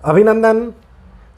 अभिनंदन।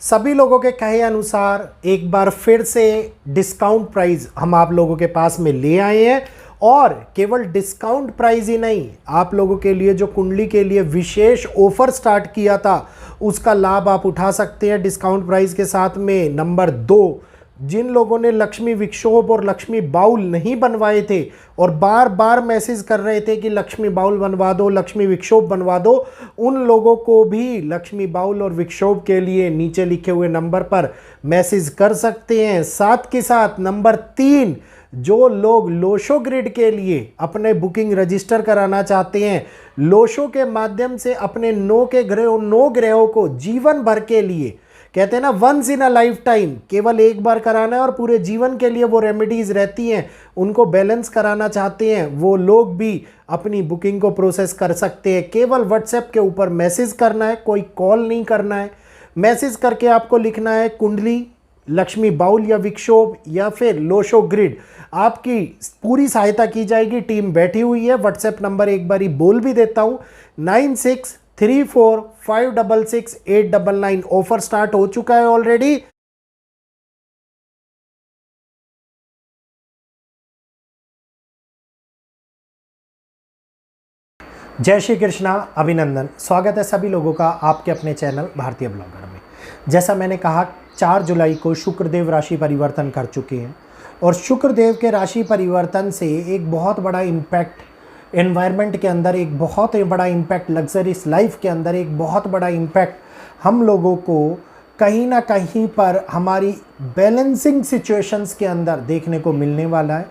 सभी लोगों के कहे अनुसार एक बार फिर से डिस्काउंट प्राइस हम आप लोगों के पास में ले आए हैं और केवल डिस्काउंट प्राइस ही नहीं, आप लोगों के लिए जो कुंडली के लिए विशेष ऑफर स्टार्ट किया था उसका लाभ आप उठा सकते हैं डिस्काउंट प्राइस के साथ में। नंबर 2, जिन लोगों ने लक्ष्मी विक्षोभ और लक्ष्मी बाउल नहीं बनवाए थे और बार बार मैसेज कर रहे थे कि लक्ष्मी बाउल बनवा दो, लक्ष्मी विक्षोभ बनवा दो, उन लोगों को भी लक्ष्मी बाउल और विक्षोभ के लिए नीचे लिखे हुए नंबर पर मैसेज कर सकते हैं। साथ के साथ नंबर 3, जो लोग लोशो ग्रिड के लिए अपने बुकिंग रजिस्टर कराना चाहते हैं, लोशो के माध्यम से अपने 9 ग्रहों को जीवन भर के लिए, कहते हैं ना once in a lifetime, केवल एक बार कराना है और पूरे जीवन के लिए वो रेमेडीज रहती हैं, उनको बैलेंस कराना चाहते हैं, वो लोग भी अपनी बुकिंग को प्रोसेस कर सकते हैं। केवल व्हाट्सएप के ऊपर मैसेज करना है, कोई कॉल नहीं करना है। मैसेज करके आपको लिखना है कुंडली, लक्ष्मी बाउल या विक्षोभ या फिर लोशो ग्रिड, आपकी पूरी सहायता की जाएगी। टीम बैठी हुई है। व्हाट्सएप नंबर एक बारी बोल भी देता हूँ, 9634566899। ऑफर स्टार्ट हो चुका है ऑलरेडी। जय श्री कृष्णा, अभिनंदन। स्वागत है सभी लोगों का आपके अपने चैनल भारतीय ब्लॉगर में। जैसा मैंने कहा, 4 जुलाई को शुक्रदेव राशि परिवर्तन कर चुके हैं और शुक्रदेव के राशि परिवर्तन से एक बहुत बड़ा इम्पैक्ट एनवायरनमेंट के अंदर, एक बहुत बड़ा इम्पैक्ट लग्जरीज लाइफ के अंदर, एक बहुत बड़ा इम्पैक्ट हम लोगों को कहीं ना कहीं पर हमारी बैलेंसिंग सिचुएशंस के अंदर देखने को मिलने वाला है।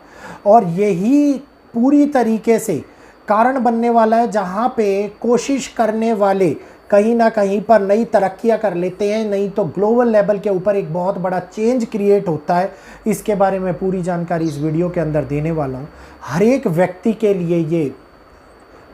और यही पूरी तरीके से कारण बनने वाला है जहाँ पे कोशिश करने वाले कहीं ना कहीं पर नई तरक्कियाँ कर लेते हैं, नहीं तो ग्लोबल लेवल के ऊपर एक बहुत बड़ा चेंज क्रिएट होता है। इसके बारे में पूरी जानकारी इस वीडियो के अंदर देने वाला हूँ। हर एक व्यक्ति के लिए ये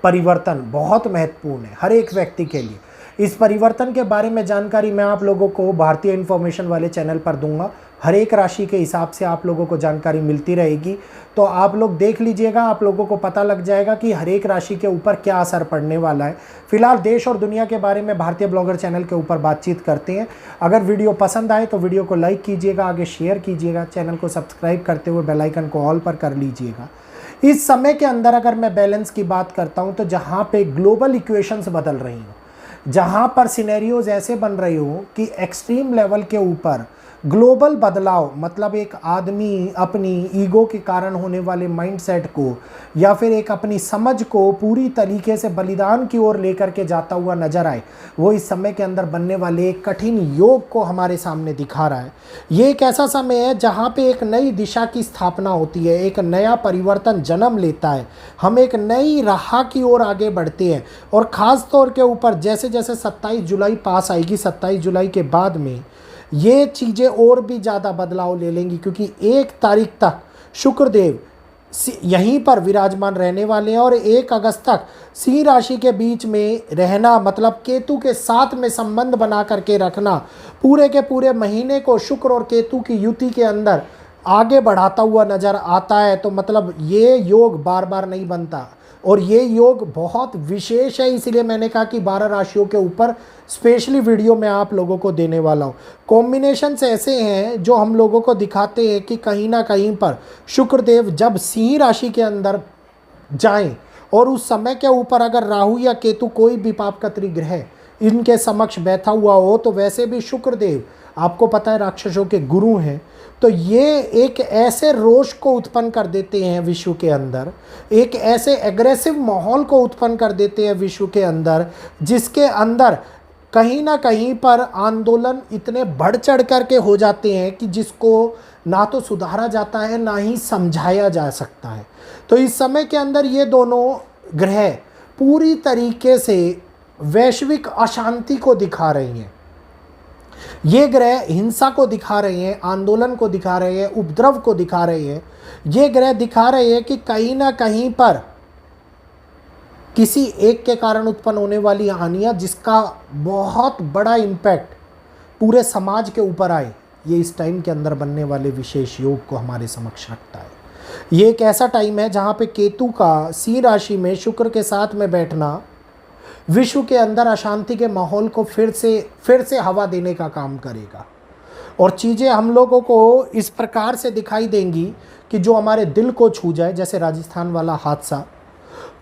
परिवर्तन बहुत महत्वपूर्ण है, हर एक व्यक्ति के लिए। इस परिवर्तन के बारे में जानकारी मैं आप लोगों को भारतीय इन्फॉर्मेशन वाले चैनल पर दूंगा। हर एक राशि के हिसाब से आप लोगों को जानकारी मिलती रहेगी, तो आप लोग देख लीजिएगा, आप लोगों को पता लग जाएगा कि हर एक राशि के ऊपर क्या असर पड़ने वाला है। फिलहाल देश और दुनिया के बारे में भारतीय ब्लॉगर चैनल के ऊपर बातचीत करते हैं। अगर वीडियो पसंद आए तो वीडियो को लाइक कीजिएगा, आगे शेयर कीजिएगा, चैनल को सब्सक्राइब करते हुए बेल आइकन को ऑल पर कर लीजिएगा। इस समय के अंदर अगर मैं बैलेंस की बात करता हूं, तो जहां पे ग्लोबल इक्वेशंस बदल रही हूं, जहां पर सिनेरियोज ऐसे बन रही हो कि एक्सट्रीम लेवल के ऊपर ग्लोबल बदलाव, मतलब एक आदमी अपनी ईगो के कारण होने वाले माइंडसेट को या फिर एक अपनी समझ को पूरी तरीके से बलिदान की ओर लेकर के जाता हुआ नजर आए, वो इस समय के अंदर बनने वाले एक कठिन योग को हमारे सामने दिखा रहा है। ये एक ऐसा समय है जहाँ पे एक नई दिशा की स्थापना होती है, एक नया परिवर्तन जन्म लेता है, हम एक नई राह की ओर आगे बढ़ते हैं। और ख़ास तौर के ऊपर जैसे जैसे 27 जुलाई पास आएगी, 27 जुलाई के बाद में ये चीज़ें और भी ज़्यादा बदलाव ले लेंगी, क्योंकि 1 तारीख तक शुक्रदेव यहीं पर विराजमान रहने वाले हैं और 1 अगस्त तक सिंह राशि के बीच में रहना, मतलब केतु के साथ में संबंध बना करके रखना, पूरे के पूरे महीने को शुक्र और केतु की युति के अंदर आगे बढ़ाता हुआ नज़र आता है। तो मतलब ये योग बार बार नहीं बनता और ये योग बहुत विशेष है, इसीलिए मैंने कहा कि 12 राशियों के ऊपर स्पेशली वीडियो मैं आप लोगों को देने वाला हूँ। कॉम्बिनेशंस ऐसे हैं जो हम लोगों को दिखाते हैं कि कहीं ना कहीं पर शुक्रदेव जब सिंह राशि के अंदर जाएं और उस समय के ऊपर अगर राहु या केतु कोई भी पापकत्री ग्रह इनके समक्ष बैठा हुआ हो, तो वैसे भी शुक्रदेव आपको पता है राक्षसों के गुरु हैं, तो ये एक ऐसे रोष को उत्पन्न कर देते हैं विश्व के अंदर, एक ऐसे एग्रेसिव माहौल को उत्पन्न कर देते हैं विश्व के अंदर, जिसके अंदर कहीं ना कहीं पर आंदोलन इतने बढ़ चढ़ करके हो जाते हैं कि जिसको ना तो सुधारा जाता है ना ही समझाया जा सकता है। तो इस समय के अंदर ये दोनों ग्रह पूरी तरीके से वैश्विक अशांति को दिखा रही हैं। ये ग्रह हिंसा को दिखा रहे हैं, आंदोलन को दिखा रहे हैं, उपद्रव को दिखा रहे हैं। ये ग्रह दिखा रहे हैं कि कहीं ना कहीं पर किसी एक के कारण उत्पन्न होने वाली हानियां, जिसका बहुत बड़ा इम्पैक्ट पूरे समाज के ऊपर आए, ये इस टाइम के अंदर बनने वाले विशेष योग को हमारे समक्ष रखता है। ये एक ऐसा टाइम है जहाँ पे केतु का सिंह राशि में शुक्र के साथ में बैठना विश्व के अंदर अशांति के माहौल को फिर से हवा देने का काम करेगा। और चीज़ें हम लोगों को इस प्रकार से दिखाई देंगी कि जो हमारे दिल को छू जाए, जैसे राजस्थान वाला हादसा।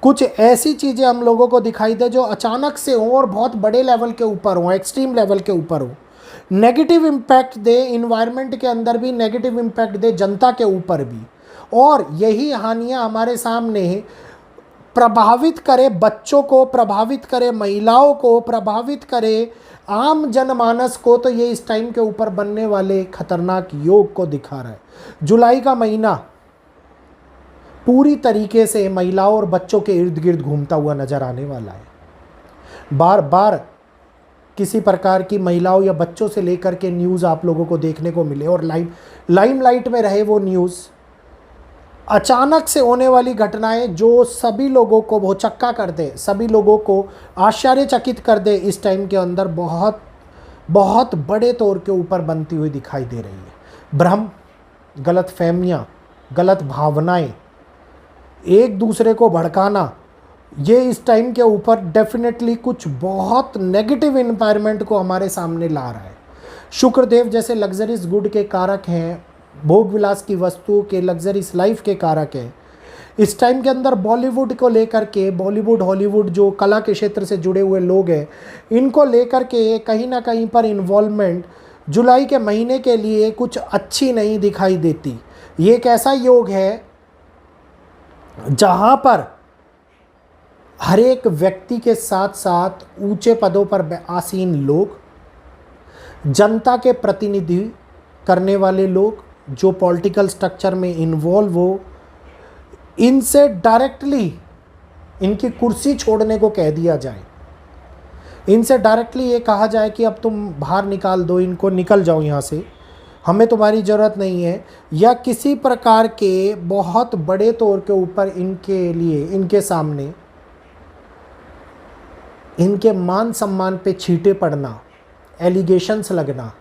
कुछ ऐसी चीज़ें हम लोगों को दिखाई दे जो अचानक से हो और बहुत बड़े लेवल के ऊपर हो, एक्सट्रीम लेवल के ऊपर हो, नेगेटिव इम्पैक्ट दे, इन्वायरमेंट के अंदर भी नेगेटिव इम्पैक्ट दे, जनता के ऊपर भी। और यही हानियाँ हमारे सामने प्रभावित करे बच्चों को, प्रभावित करे महिलाओं को, प्रभावित करे आम जनमानस को। तो ये इस टाइम के ऊपर बनने वाले खतरनाक योग को दिखा रहा है। जुलाई का महीना पूरी तरीके से महिलाओं और बच्चों के इर्द गिर्द घूमता हुआ नजर आने वाला है। बार बार किसी प्रकार की महिलाओं या बच्चों से लेकर के न्यूज़ आप लोगों को देखने को मिले और लाइमलाइट में रहे वो न्यूज़। अचानक से होने वाली घटनाएं जो सभी लोगों को भौचक्का कर दे, सभी लोगों को आश्चर्यचकित कर दे, इस टाइम के अंदर बहुत बहुत बड़े तौर के ऊपर बनती हुई दिखाई दे रही है। भ्रम, गलत फहमियाँ, गलत भावनाएं, एक दूसरे को भड़काना, ये इस टाइम के ऊपर डेफिनेटली कुछ बहुत नेगेटिव एनवायरनमेंट को हमारे सामने ला रहा है। शुक्रदेव जैसे लग्जरीज गुड के कारक हैं, भोग विलास की वस्तु के, लग्जरीज लाइफ के कारक है। इस टाइम के अंदर बॉलीवुड को लेकर के, बॉलीवुड हॉलीवुड जो कला के क्षेत्र से जुड़े हुए लोग हैं, इनको लेकर के कहीं ना कहीं पर इन्वॉल्वमेंट जुलाई के महीने के लिए कुछ अच्छी नहीं दिखाई देती। ये एक ऐसा योग है जहाँ पर हर एक व्यक्ति के साथ साथ ऊंचे पदों पर आसीन लोग, जनता के प्रतिनिधि करने वाले लोग, जो पॉलिटिकल स्ट्रक्चर में इन्वॉल्व हो, इनसे डायरेक्टली इनकी कुर्सी छोड़ने को कह दिया जाए। इनसे डायरेक्टली ये कहा जाए कि अब तुम बाहर निकाल दो इनको, निकल जाओ यहाँ से, हमें तुम्हारी ज़रूरत नहीं है। या किसी प्रकार के बहुत बड़े तौर के ऊपर इनके लिए, इनके सामने, इनके मान सम्मान पे छींटे पड़ना, एलिगेशंस लगना,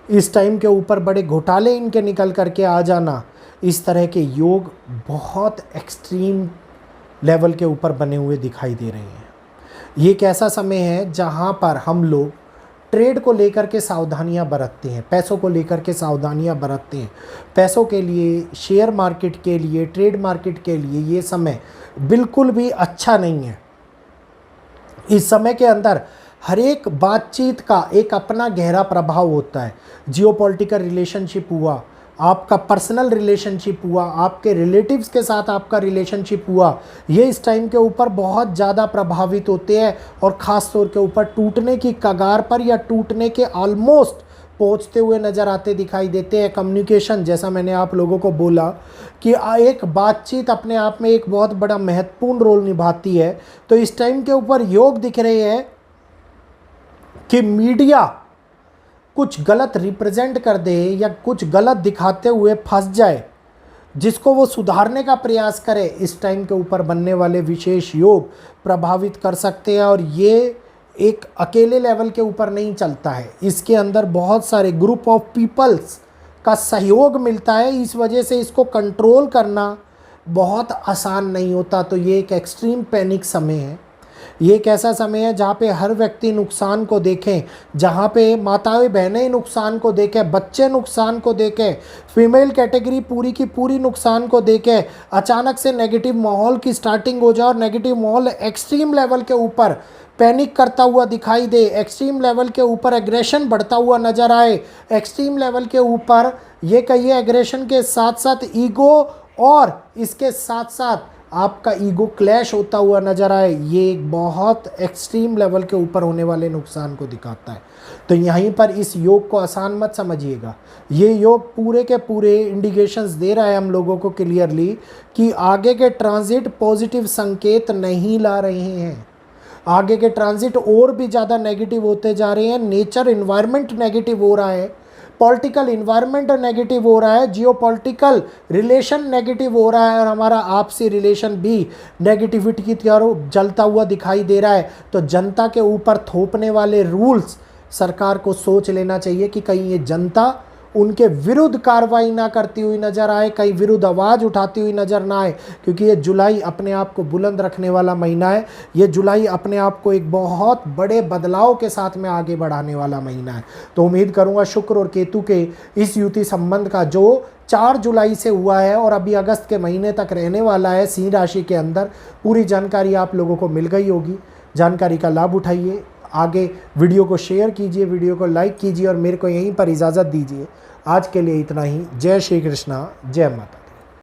इस टाइम के ऊपर बड़े घोटाले इनके निकल करके आ जाना, इस तरह के योग बहुत एक्सट्रीम लेवल के ऊपर बने हुए दिखाई दे रहे हैं। ये एक ऐसा समय है जहाँ पर हम लोग ट्रेड को लेकर के सावधानियां बरतते हैं, पैसों को लेकर के सावधानियां बरतते हैं। पैसों के लिए, शेयर मार्केट के लिए, ट्रेड मार्केट के लिए ये समय बिल्कुल भी अच्छा नहीं है। इस समय के अंदर हर एक बातचीत का एक अपना गहरा प्रभाव होता है। जियोपॉलिटिकल रिलेशनशिप हुआ, आपका पर्सनल रिलेशनशिप हुआ, आपके रिलेटिव्स के साथ आपका रिलेशनशिप हुआ, ये इस टाइम के ऊपर बहुत ज़्यादा प्रभावित होते हैं और ख़ास तौर के ऊपर टूटने की कगार पर या टूटने के ऑलमोस्ट पहुंचते हुए नज़र आते दिखाई देते हैं। कम्युनिकेशन, जैसा मैंने आप लोगों को बोला कि एक बातचीत अपने आप में एक बहुत बड़ा महत्वपूर्ण रोल निभाती है। तो इस टाइम के ऊपर योग दिख रहे हैं कि मीडिया कुछ गलत रिप्रेजेंट कर दे या कुछ गलत दिखाते हुए फंस जाए, जिसको वो सुधारने का प्रयास करे, इस टाइम के ऊपर बनने वाले विशेष योग प्रभावित कर सकते हैं। और ये एक अकेले लेवल के ऊपर नहीं चलता है, इसके अंदर बहुत सारे ग्रुप ऑफ पीपल्स का सहयोग मिलता है। इस वजह से इसको कंट्रोल करना बहुत आसान नहीं होता। तो ये एक एक्सट्रीम पैनिक समय है। ये एक ऐसा समय है जहाँ पे हर व्यक्ति नुकसान को देखें, जहाँ पे माताएं बहनें नुकसान को देखें, बच्चे नुकसान को देखें, फीमेल कैटेगरी पूरी की पूरी नुकसान को देखें। अचानक से नेगेटिव माहौल की स्टार्टिंग हो जाए और नेगेटिव माहौल एक्सट्रीम लेवल के ऊपर पैनिक करता हुआ दिखाई दे, एक्सट्रीम लेवल के ऊपर एग्रेशन बढ़ता हुआ नज़र आए, एक्सट्रीम लेवल के ऊपर ये कहिए एग्रेशन के साथ साथ ईगो और इसके साथ साथ आपका ईगो क्लैश होता हुआ नज़र आए, ये एक बहुत एक्सट्रीम लेवल के ऊपर होने वाले नुकसान को दिखाता है। तो यहीं पर इस योग को आसान मत समझिएगा। ये योग पूरे के पूरे इंडिकेशंस दे रहा है हम लोगों को क्लियरली कि आगे के ट्रांजिट पॉजिटिव संकेत नहीं ला रहे हैं। आगे के ट्रांजिट और भी ज़्यादा नेगेटिव होते जा रहे हैं। नेचर इन्वायरमेंट नेगेटिव हो रहा है, पॉलिटिकल इन्वायरमेंट नेगेटिव हो रहा है, जियोपॉलिटिकल रिलेशन नेगेटिव हो रहा है और हमारा आपसी रिलेशन भी नेगेटिविटी की तरफ जलता हुआ दिखाई दे रहा है। तो जनता के ऊपर थोपने वाले रूल्स सरकार को सोच लेना चाहिए कि कहीं ये जनता उनके विरुद्ध कार्रवाई ना करती हुई नजर आए, कहीं विरुद्ध आवाज़ उठाती हुई नजर ना आए, क्योंकि ये जुलाई अपने आप को बुलंद रखने वाला महीना है। ये जुलाई अपने आप को एक बहुत बड़े बदलाव के साथ में आगे बढ़ाने वाला महीना है। तो उम्मीद करूंगा शुक्र और केतु के इस युति संबंध का जो 4 जुलाई से हुआ है और अभी अगस्त के महीने तक रहने वाला है सिंह राशि के अंदर, पूरी जानकारी आप लोगों को मिल गई होगी। जानकारी का लाभ उठाइए, आगे वीडियो को शेयर कीजिए, वीडियो को लाइक कीजिए और मेरे को यहीं पर इजाज़त दीजिए। आज के लिए इतना ही। जय श्री कृष्णा, जय माता।